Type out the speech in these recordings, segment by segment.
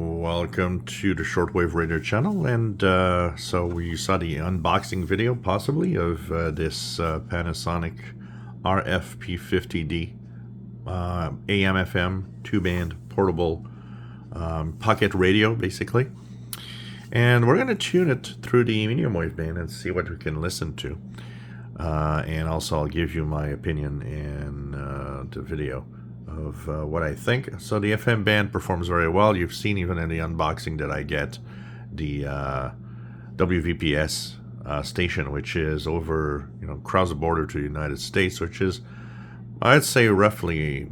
Welcome to the Shortwave Radio channel, and so we saw the unboxing video possibly of this Panasonic RF-P50D AM/FM 2-band portable pocket radio basically, and we're going to tune it through the mediumwave band and see what we can listen to, and also I'll give you my opinion in the video of what I think. So the FM band performs very well. You've seen even in the unboxing that I get the WVPS station, which is over, across the border to the United States, which is, I'd say, roughly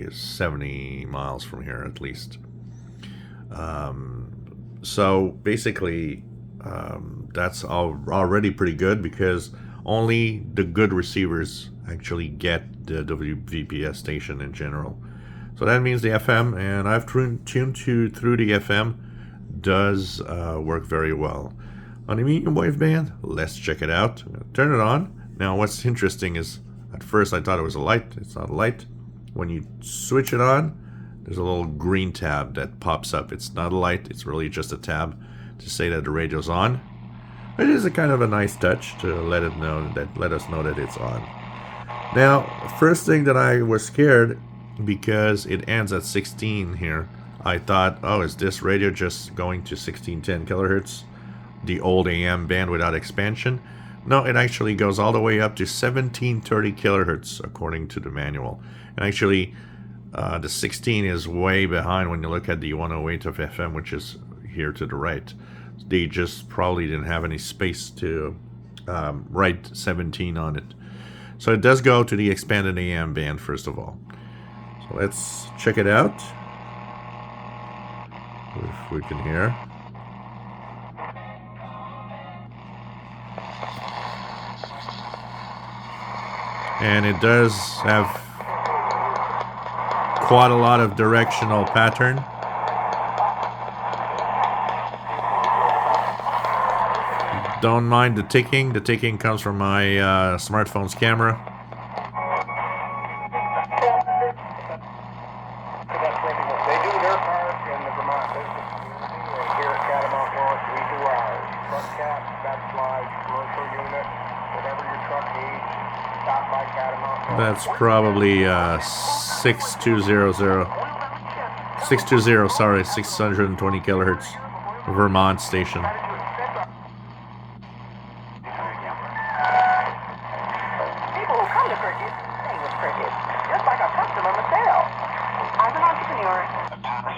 70 miles from here at least. So basically, that's already pretty good, because only the good receivers actually get the WVPS station in general. So that means the FM, and I've tuned through the FM, does work very well. On the medium wave band, let's check it out. Turn it on. Now what's interesting is, at first I thought it was a light. It's not a light. When you switch it on, there's a little green tab that pops up. It's not a light, it's really just a tab to say that the radio's on. It is a kind of a nice touch to let us know that it's on. Now, first thing that I was scared, because it ends at 16 here. I thought, oh, is this radio just going to 1610 kilohertz, the old AM band without expansion? No, it actually goes all the way up to 1730 kilohertz according to the manual. And actually, the 16 is way behind when you look at the 108 of FM, which is here to the right. They just probably didn't have any space to write 17 on it. So it does go to the expanded AM band first of all. So let's check it out, if we can hear. And it does have quite a lot of directional pattern. Don't mind the ticking. The ticking comes from my smartphone's camera. They do their part in the Vermont business community. Here at Catamount Launch, we do ours. Truck cap, backslide, commercial unit, whatever your truck needs, stop by Catamount Launch. That's probably 6200. 620, sorry, 620 kilohertz Vermont station.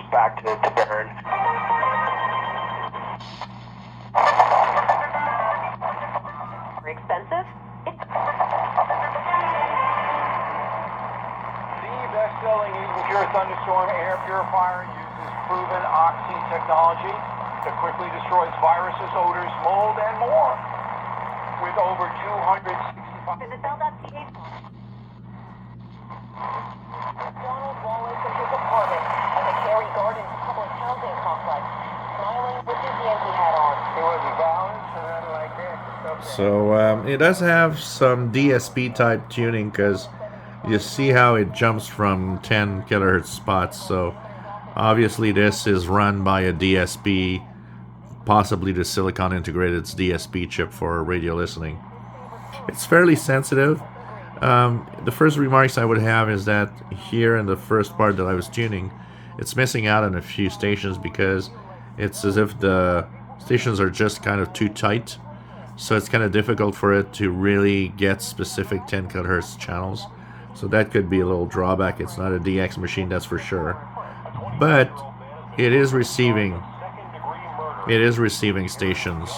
Back to burn. Expensive? The best-selling Eden Pure Thunderstorm air purifier uses proven oxy technology that quickly destroys viruses, odors, mold, and more. With over 265... Visit Bell.ca. Donald Wallace and his apartment at the Cary Gardens public housing complex, smiling with his Yankee hat on. It was a balance and then like this. So it does have some DSP type tuning, because you see how it jumps from 10 kilohertz spots. So obviously this is run by a DSP, possibly the silicon integrated's DSP chip for radio listening. It's fairly sensitive. The first remarks I would have is that here in the first part that I was tuning, it's missing out on a few stations, because it's as if the stations are just kind of too tight. So it's kind of difficult for it to really get specific 10 kilohertz channels. So that could be a little drawback. It's not a DX machine, that's for sure. But it is receiving stations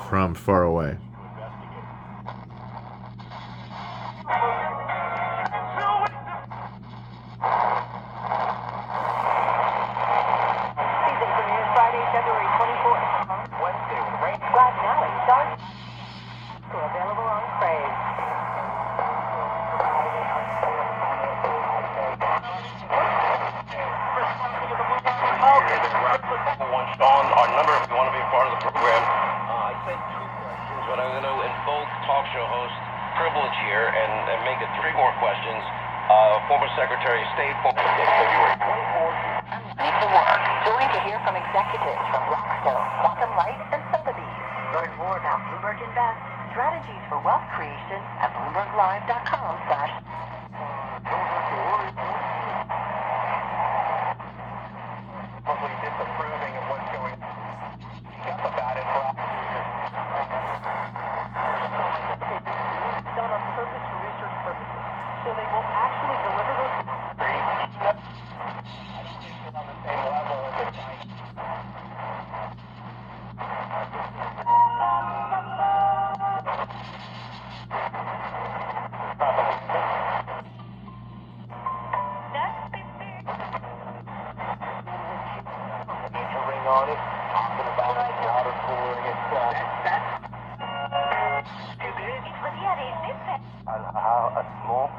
from far away. Season premieres Friday, February 24th. Wednesday with rain. Glad Valley starts. Available on Crave. On our number if you want to be a part of the program. I sent 2 questions, but I'm going to invoke talk show host privilege here and make it 3 more questions. Former Secretary of State, February 24th. on it, talking about water cooling and stuff. A small.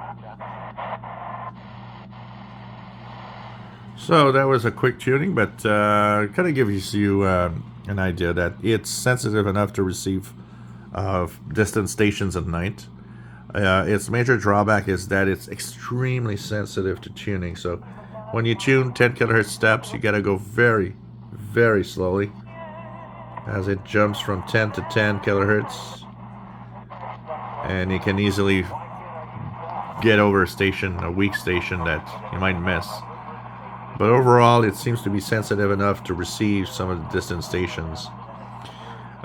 So that was a quick tuning, but kind of gives you an idea that it's sensitive enough to receive distant stations at night. Its major drawback is that it's extremely sensitive to tuning. So when you tune 10 kilohertz steps, you gotta go very, very slowly as it jumps from 10 to 10 kilohertz, and you can easily get over a weak station that you might miss. But overall, it seems to be sensitive enough to receive some of the distant stations.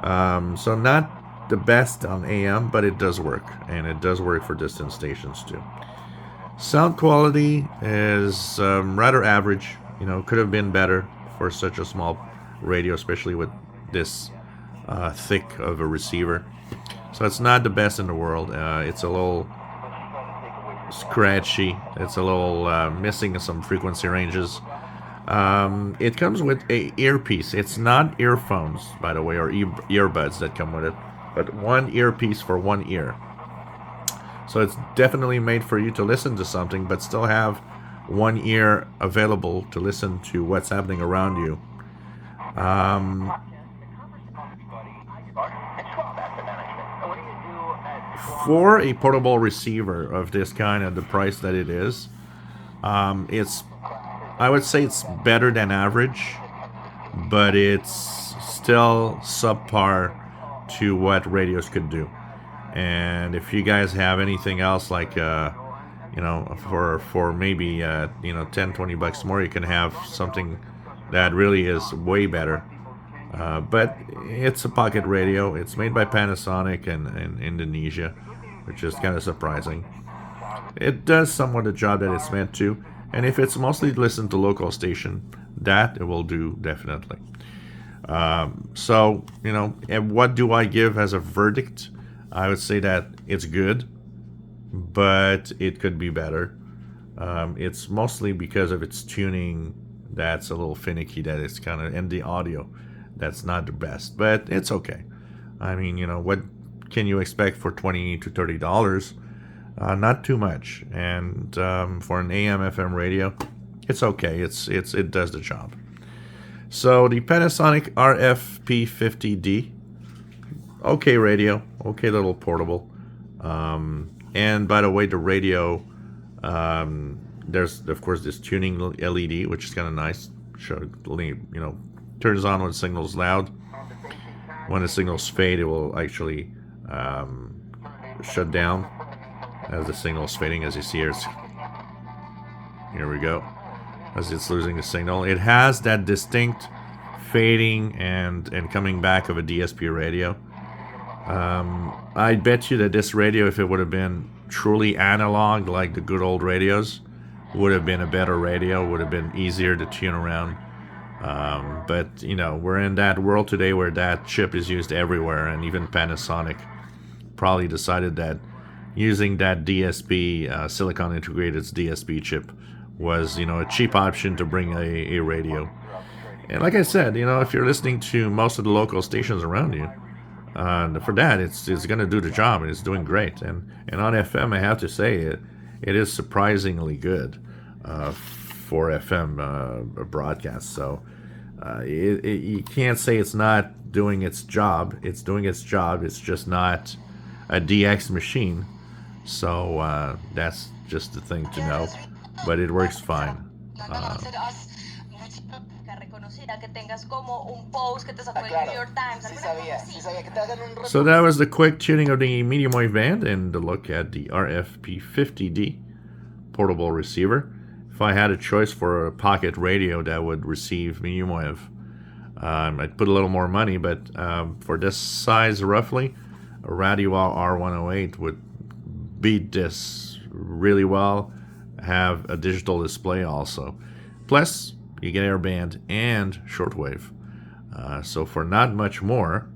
So not the best on AM, but it does work, and it does work for distant stations too. Sound quality is rather average. You know, could have been better for such a small radio, especially with this thick of a receiver. So it's not the best in the world. It's a little scratchy. It's a little missing some frequency ranges. It comes with a earpiece. It's not earphones, by the way, or earbuds that come with it, but one earpiece for one ear. So it's definitely made for you to listen to something, but still have one ear available to listen to what's happening around you. For a portable receiver of this kind at the price that it is, I would say it's better than average, but it's still subpar to what radios could do. And if you guys have anything else like you know, for maybe 10-20 bucks more, you can have something that really is way better. But it's a pocket radio. It's made by Panasonic in Indonesia, which is kind of surprising. It does somewhat the job that it's meant to, and if it's mostly listened to local station, that it will do definitely. So, you know, and what do I give as a verdict? I would say that it's good, but it could be better. It's mostly because of its tuning that's a little finicky, that it's kind of, and the audio that's not the best, but it's okay. I mean, you know, what can you expect for $20 to $30? Not too much, and for an AM/FM radio, it's okay. It does the job. So the Panasonic RF-P50D, okay radio, okay little portable. And by the way, the radio, there's of course this tuning LED, which is kind of nice. Turns on when the signal's loud. When the signals fade, it will actually shut down as the signal's fading. As you see here, here we go. As it's losing the signal, it has that distinct fading and coming back of a DSP radio. I bet you that this radio, if it would have been truly analog like the good old radios, would have been a better radio, would have been easier to tune around. But you know, we're in that world today where that chip is used everywhere, and even Panasonic probably decided that using that DSP, silicon integrated DSP chip, was, you know, a cheap option to bring a radio. And like I said, you know, if you're listening to most of the local stations around you, for that, it's going to do the job, and it's doing great. And on FM, I have to say, it is surprisingly good for FM broadcasts. So you can't say it's not doing its job. It's doing its job. It's just not a DX machine. So that's just the thing to know. But it works fine. So that was the quick tuning of the medium wave band and the look at the RF-P50D portable receiver. If I had a choice for a pocket radio that would receive medium wave, I'd put a little more money, but for this size roughly, a Radiowall R108 would beat this really well. Have a digital display also. Plus, you get airband and shortwave. So for not much more,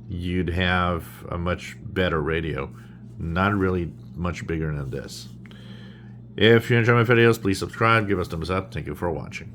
you'd have a much better radio. Not really much bigger than this. If you enjoy my videos, please subscribe, give us a thumbs up. Thank you for watching.